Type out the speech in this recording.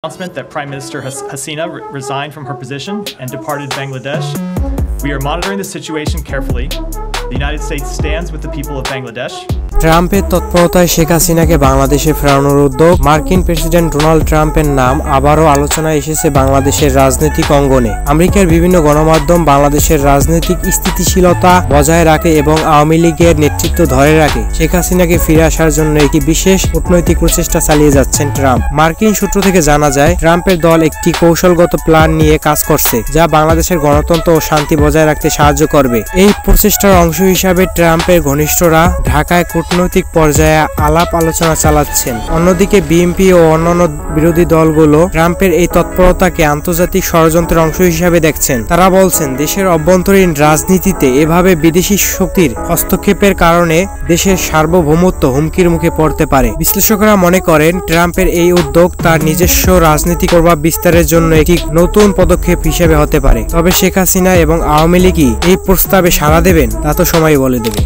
Announcement that Prime Minister Hasina resigned from her position and departed Bangladesh. We are monitoring the situation carefully. The United States stands with the people of Bangladesh. ট্রাম্পের তৎপরতায় শেখ হাসিনাকে বাংলাদেশে ফেরানোর উদ্যোগ। মার্কিন president Donald ট্রাম্পের নাম আবারও আলোচনায় এসেছে বাংলাদেশের রাজনৈতিক অঙ্গনে। আমেরিকার বিভিন্ন গণমাধ্যম বাংলাদেশের রাজনৈতিক স্থিতিশীলতা বজায় রাখে এবং আওয়ামী লীগের নেতৃত্ব ধরে রাখে শেখ হাসিনাকে ফিরে আসার জন্য একটি বিশেষ কূটনৈতিক প্রচেষ্টা চালিয়ে যাচ্ছেন ট্রাম্প। মার্কিন সূত্র থেকে জানা যায়, ট্রাম্পের দল একটি কৌশলগত প্ল্যান নিয়ে কাজ করছে, যা বাংলাদেশের গণতন্ত্র ও শান্তি বজায় রাখতে সাহায্য করবে। এই প্রচেষ্টার অংশ হিসাবে ট্রাম্পের ঘনিষ্ঠরা ঢাকায় কূটনৈতিক পর্যায়ে আলাপ আলোচনা চালাচ্ছেন। অন্যদিকে বিএনপি ও অন্যান্য বিরোধী দলগুলো ট্রাম্পের এই তৎপরতাকে আন্তর্জাতিক ষড়যন্ত্রের অংশ হিসাবে দেখছেন। তারা বলছেন, দেশের অভ্যন্তরীণ রাজনীতিতে এভাবে বিদেশি শক্তির হস্তক্ষেপের কারণে দেশের সার্বভৌমত্ব হুমকির মুখে পড়তে পারে। বিশ্লেষকরা মনে করেন, ট্রাম্পের এই উদ্যোগ তার নিজস্ব রাজনৈতিক প্রভাব বিস্তারের জন্য একটি নতুন পদক্ষেপ হিসেবে হতে পারে। তবে শেখ হাসিনা এবং আওয়ামী লীগই এই প্রস্তাবে সাড়া দেবেন তা তো সময় বলে দেবে।